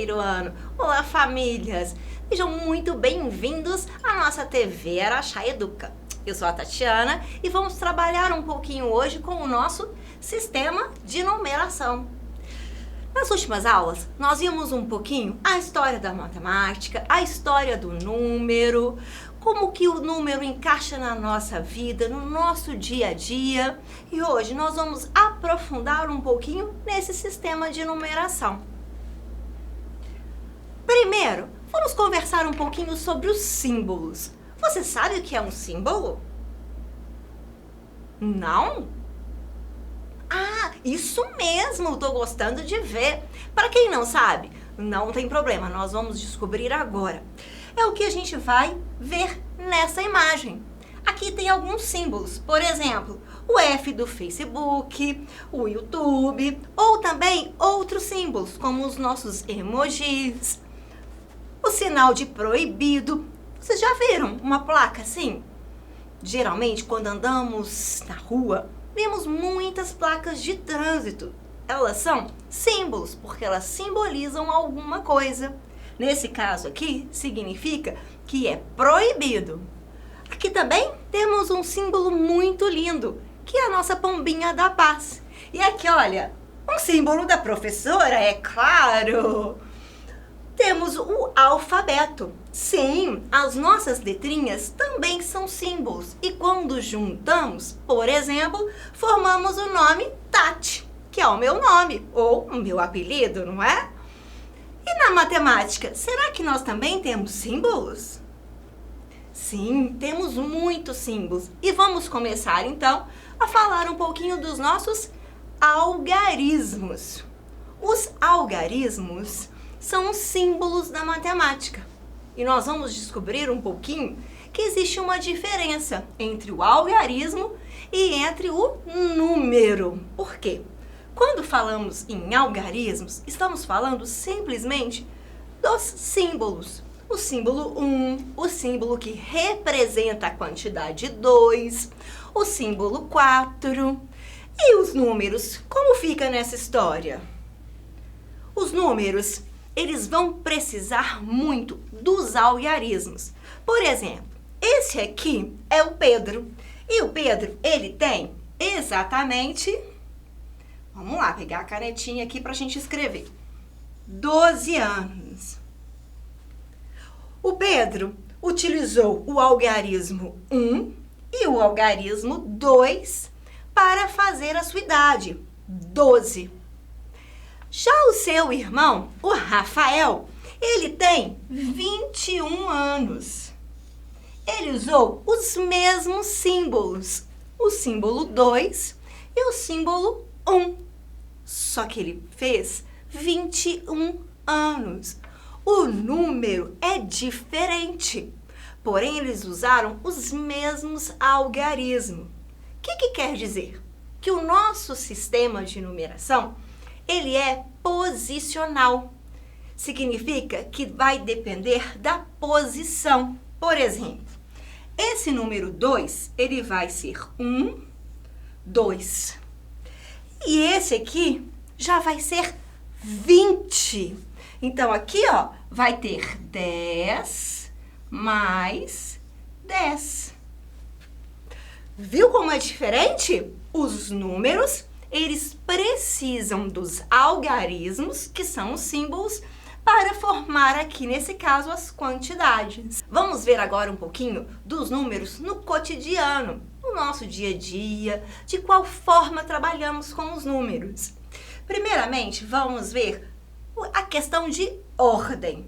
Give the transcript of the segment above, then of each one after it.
terceiro ano. Olá, famílias! Sejam muito bem-vindos à nossa TV Araxá Educa. Eu sou a Tatiana e vamos trabalhar um pouquinho hoje com o nosso sistema de numeração. Nas últimas aulas, nós vimos um pouquinho a história da matemática, a história do número, como que o número encaixa na nossa vida, no nosso dia a dia. E hoje nós vamos aprofundar um pouquinho nesse sistema de numeração. Primeiro, vamos conversar um pouquinho sobre os símbolos. Você sabe o que é um símbolo? Não? Ah, isso mesmo, tô gostando de ver. Para quem não sabe, não tem problema, nós vamos descobrir agora. É o que a gente vai ver nessa imagem. Aqui tem alguns símbolos, por exemplo, o F do Facebook, o YouTube, ou também outros símbolos, como os nossos emojis, o sinal de proibido. Vocês já viram uma placa assim? Geralmente, quando andamos na rua, vemos muitas placas de trânsito. Elas são símbolos, porque elas simbolizam alguma coisa. Nesse caso aqui, significa que é proibido. Aqui também temos um símbolo muito lindo, que é a nossa pombinha da paz. E aqui, olha, um símbolo da professora, é claro. Temos o alfabeto. Sim, as nossas letrinhas também são símbolos. E quando juntamos, por exemplo, formamos o nome Tati, que é o meu nome, ou o meu apelido, não é? E na matemática, será que nós também temos símbolos? Sim, temos muitos símbolos. E vamos começar, então, a falar um pouquinho dos nossos algarismos. Os algarismos são os símbolos da matemática. E nós vamos descobrir um pouquinho que existe uma diferença entre o algarismo e entre o número. Por quê? Quando falamos em algarismos, estamos falando simplesmente dos símbolos. O símbolo 1, o símbolo que representa a quantidade 2, o símbolo 4. E os números, como fica nessa história? Os números, eles vão precisar muito dos algarismos. Por exemplo, esse aqui é o Pedro. E o Pedro, ele tem exatamente... Vamos lá, pegar a canetinha aqui para a gente escrever. 12 anos. O Pedro utilizou o algarismo 1 e o algarismo 2 para fazer a sua idade, 12. Já o seu irmão, o Rafael, ele tem 21 anos. Ele usou os mesmos símbolos, o símbolo 2 e o símbolo 1. Só que ele fez 21 anos. O número é diferente, porém eles usaram os mesmos algarismos. O que quer dizer? Que o nosso sistema de numeração, ele é posicional. Significa que vai depender da posição. Por exemplo, esse número 2, ele vai ser 1, 2. E esse aqui já vai ser 20. Então, aqui, ó, vai ter 10 mais 10. Viu como é diferente? Os números, eles precisam dos algarismos, que são os símbolos, para formar aqui, nesse caso, as quantidades. Vamos ver agora um pouquinho dos números no cotidiano, no nosso dia a dia, de qual forma trabalhamos com os números. Primeiramente, vamos ver a questão de ordem.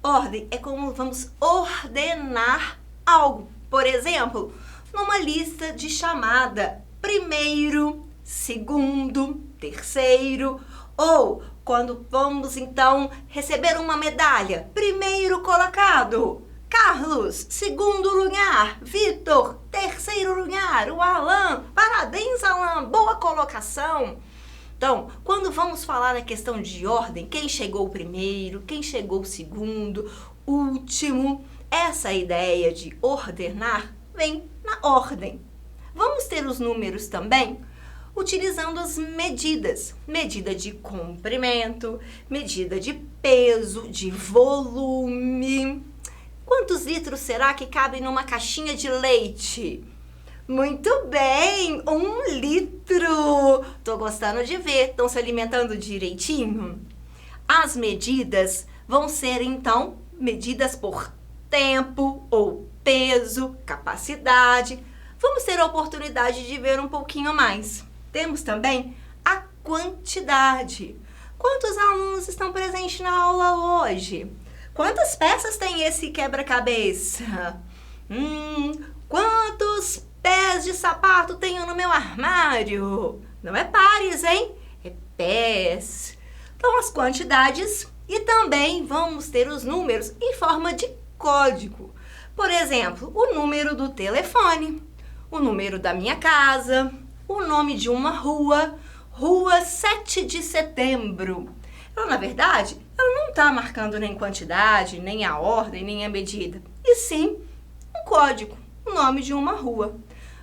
Ordem é como vamos ordenar algo. Por exemplo, numa lista de chamada, primeiro, segundo, terceiro, ou quando vamos então receber uma medalha, primeiro colocado, Carlos, segundo lugar, Vitor, terceiro lugar, o Alan, parabéns Alan, boa colocação. Então, quando vamos falar na questão de ordem, quem chegou primeiro, quem chegou segundo, último, essa ideia de ordenar vem na ordem. Vamos ter os números também utilizando as medidas. Medida de comprimento, medida de peso, de volume. Quantos litros será que cabem numa caixinha de leite? Muito bem, 1 litro. Tô gostando de ver, estão se alimentando direitinho? As medidas vão ser, então, medidas por tempo ou peso, capacidade. Vamos ter a oportunidade de ver um pouquinho mais. Temos também a quantidade. Quantos alunos estão presentes na aula hoje? Quantas peças tem esse quebra-cabeça? Quantos pés de sapato tenho no meu armário? Não é pares, hein? É pés. Então, as quantidades e também vamos ter os números em forma de código. Por exemplo, o número do telefone, o número da minha casa, o nome de uma rua, Rua 7 de Setembro. Ela, na verdade, ela não está marcando nem quantidade, nem a ordem, nem a medida, e sim um código, o nome de uma rua.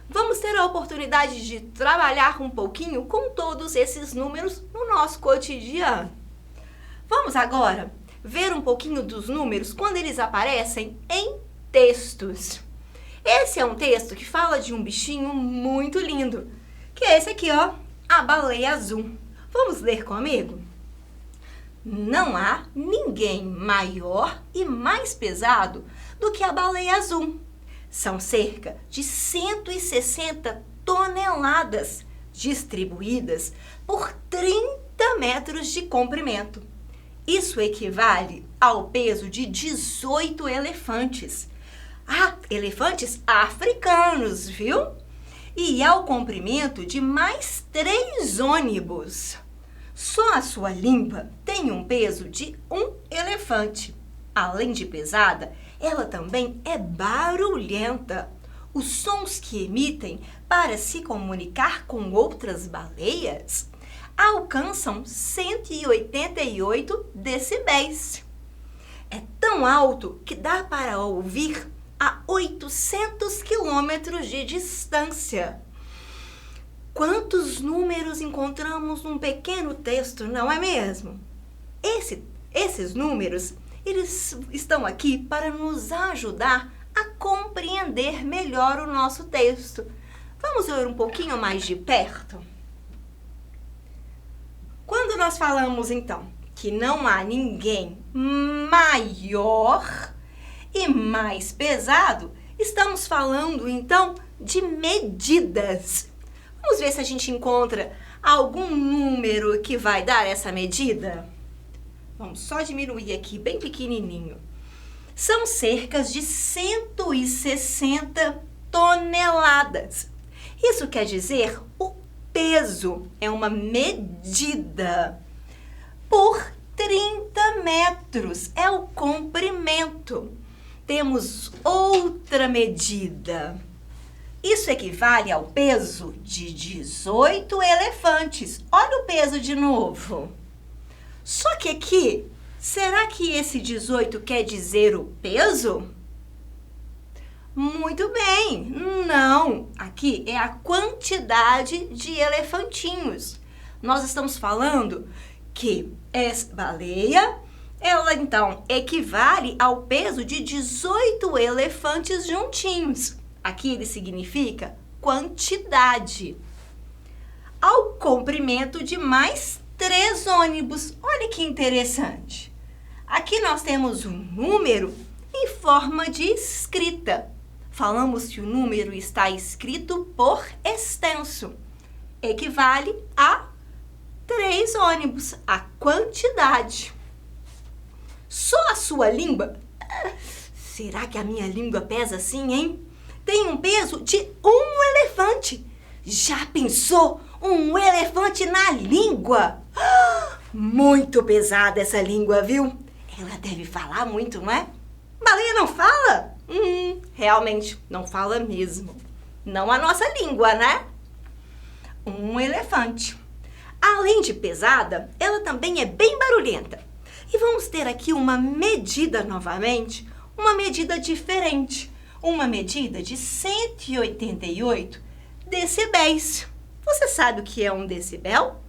Vamos ter a oportunidade de trabalhar um pouquinho com todos esses números no nosso cotidiano. Vamos agora ver um pouquinho dos números quando eles aparecem em textos. Esse é um texto que fala de um bichinho muito lindo, que é esse aqui, ó, a baleia azul. Vamos ler comigo? Não há ninguém maior e mais pesado do que a baleia azul. São cerca de 160 toneladas, distribuídas por 30 metros de comprimento. Isso equivale ao peso de 18 elefantes. Elefantes africanos, viu? E ao comprimento de mais 3 ônibus. Só a sua língua tem um peso de 1 elefante. Além de pesada, ela também é barulhenta. Os sons que emitem para se comunicar com outras baleias alcançam 188 decibéis. É tão alto que dá para ouvir a 800 quilômetros de distância. Quantos números encontramos num pequeno texto, não é mesmo? Esses números, eles estão aqui para nos ajudar a compreender melhor o nosso texto. Vamos ver um pouquinho mais de perto? Quando nós falamos, então, que não há ninguém maior e mais pesado, estamos falando, então, de medidas. Vamos ver se a gente encontra algum número que vai dar essa medida? Vamos só diminuir aqui, bem pequenininho. São cerca de 160 toneladas. Isso quer dizer o peso, é uma medida. Por 30 metros é o comprimento. Temos outra medida. Isso equivale ao peso de 18 elefantes. Olha o peso de novo. Só que aqui, será que esse 18 quer dizer o peso? Muito bem, não. Aqui é a quantidade de elefantinhos. Nós estamos falando que essa baleia, ela então equivale ao peso de 18 elefantes juntinhos. Aqui ele significa quantidade. Ao comprimento de mais 3 ônibus. Olha que interessante. Aqui nós temos um número em forma de escrita. Falamos que o número está escrito por extenso. Equivale a 3 ônibus, a quantidade. Só a sua língua? Será que a minha língua pesa assim, hein? Tem um peso de 1 elefante. Já pensou? Um elefante na língua? Muito pesada essa língua, viu? Ela deve falar muito, não é? Baleia não fala? Realmente, não fala mesmo. Não a nossa língua, né? Um elefante. Além de pesada, ela também é bem barulhenta. E vamos ter aqui uma medida novamente, uma medida diferente. Uma medida de 188 decibéis. Você sabe o que é um decibel?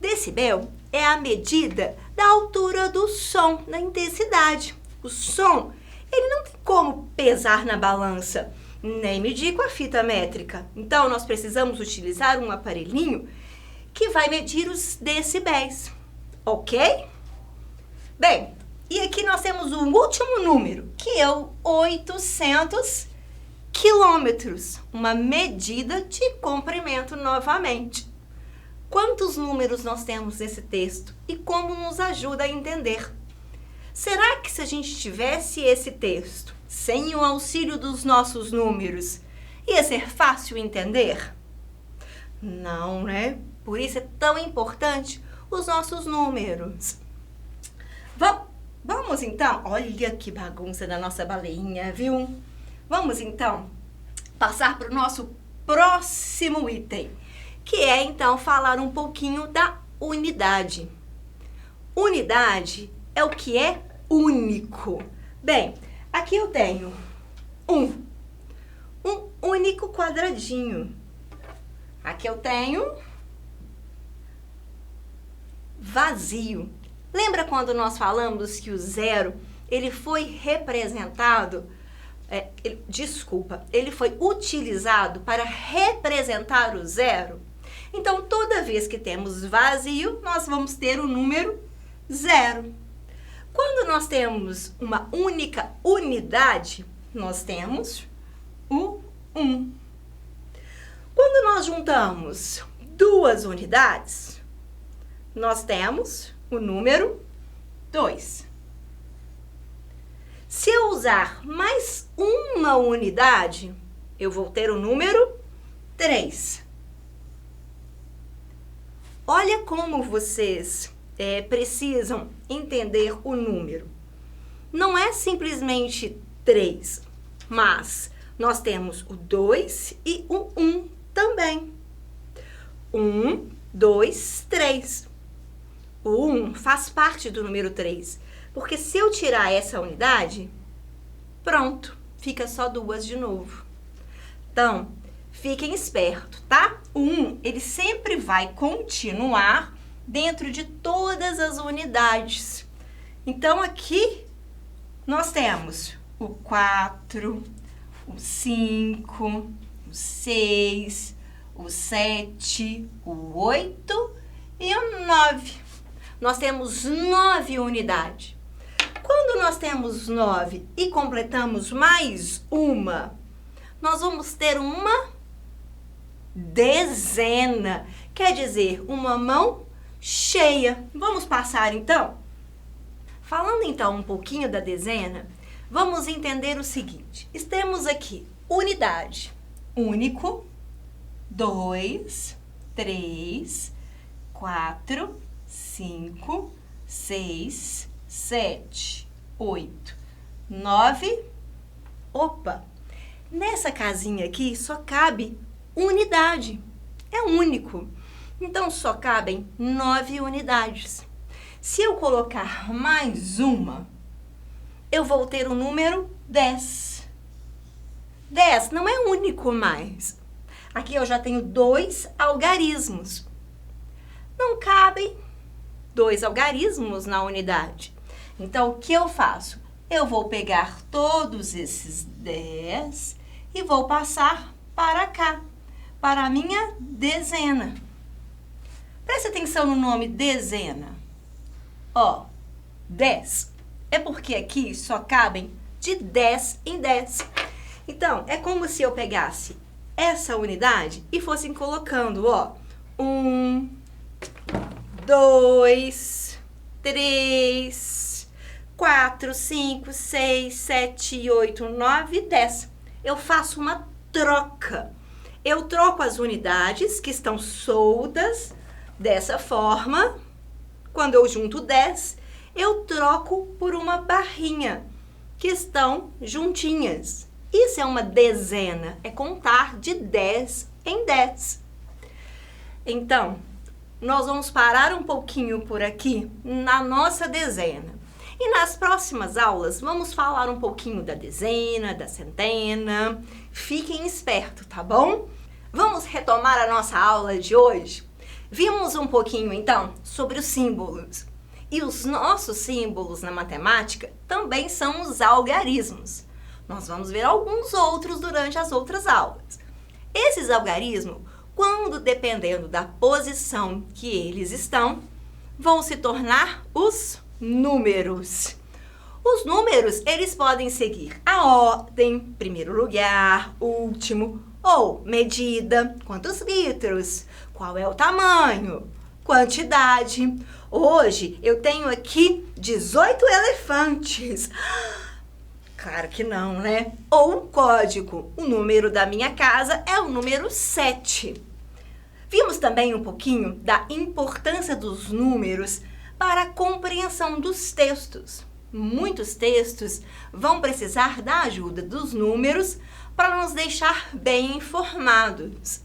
Decibel é a medida da altura do som, da intensidade. O som, ele não tem como pesar na balança, nem medir com a fita métrica. Então, nós precisamos utilizar um aparelhinho que vai medir os decibéis, ok? Bem, e aqui nós temos o último número, que é o 800 quilômetros, uma medida de comprimento novamente. Quantos números nós temos nesse texto e como nos ajuda a entender? Será que se a gente tivesse esse texto sem o auxílio dos nossos números, ia ser fácil entender? Não, né? Por isso é tão importante os nossos números. Vamos então, olha que bagunça da nossa baleinha, viu? Vamos então passar para o nosso próximo item, que é então falar um pouquinho da unidade. Unidade é o que é único. Bem, aqui eu tenho um único quadradinho. Aqui eu tenho vazio. Lembra quando nós falamos que o zero, ele foi representado, ele foi utilizado para representar o zero? Então, toda vez que temos vazio, nós vamos ter o número zero. Quando nós temos uma única unidade, nós temos o 1. Quando nós juntamos duas unidades, nós temos o número 2. Se eu usar mais uma unidade, eu vou ter o número 3. Olha como vocês precisam entender o número. Não é simplesmente 3, mas nós temos o 2 e o 1 também. 1, 2, 3. O 1 faz parte do número 3, porque se eu tirar essa unidade, pronto, fica só 2 de novo. Então, fiquem espertos, tá? O 1, ele sempre vai continuar dentro de todas as unidades. Então, aqui nós temos o 4, o 5, o 6, o 7, o 8 e o 9. Nós temos 9 unidades. Quando nós temos 9 e completamos mais uma, nós vamos ter uma dezena. Quer dizer, uma mão cheia. Vamos passar então? Falando então um pouquinho da dezena, vamos entender o seguinte. Temos aqui unidade. Único, 2, 3, 4, 5, 6, 7, 8, 9. Opa! Nessa casinha aqui só cabe unidade. É único. Então só cabem 9 unidades. Se eu colocar mais uma, eu vou ter o número 10. 10 não é único mais. Aqui eu já tenho 2 algarismos. Não cabem 2 algarismos na unidade. Então, o que eu faço? Eu vou pegar todos esses 10 e vou passar para cá, para a minha dezena. Preste atenção no nome dezena. Ó, 10. É porque aqui só cabem de 10 em 10. Então, é como se eu pegasse essa unidade e fossem colocando, ó, 1, 2, 3, 4, 5, 6, 7, 8, 9, 10. Eu faço uma troca. Eu troco as unidades que estão soltas dessa forma. Quando eu junto 10, eu troco por uma barrinha que estão juntinhas. Isso é uma dezena, é contar de 10 em 10. Então, nós vamos parar um pouquinho por aqui na nossa dezena. E nas próximas aulas, vamos falar um pouquinho da dezena, da centena. Fiquem espertos, tá bom? Vamos retomar a nossa aula de hoje? Vimos um pouquinho, então, sobre os símbolos. E os nossos símbolos na matemática também são os algarismos. Nós vamos ver alguns outros durante as outras aulas. Esses algarismos, quando dependendo da posição que eles estão, vão se tornar os números. Os números, eles podem seguir a ordem, primeiro lugar, último, ou medida, quantos litros, qual é o tamanho, quantidade. Hoje eu tenho aqui 18 elefantes. Claro que não, né? Ou um código. O número da minha casa é o número 7. Vimos também um pouquinho da importância dos números para a compreensão dos textos. Muitos textos vão precisar da ajuda dos números para nos deixar bem informados.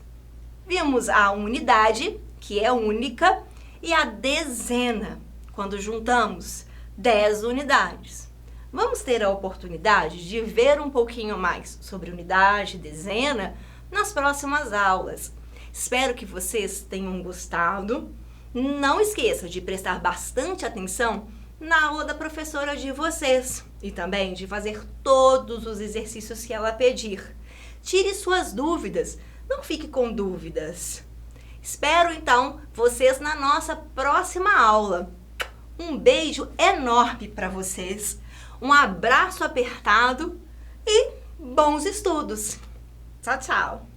Vimos a unidade, que é única, e a dezena, quando juntamos 10 unidades. Vamos ter a oportunidade de ver um pouquinho mais sobre unidade e dezena nas próximas aulas. Espero que vocês tenham gostado. Não esqueça de prestar bastante atenção na aula da professora de vocês e também de fazer todos os exercícios que ela pedir. Tire suas dúvidas, não fique com dúvidas. Espero então vocês na nossa próxima aula. Um beijo enorme para vocês, um abraço apertado e bons estudos. Tchau, tchau!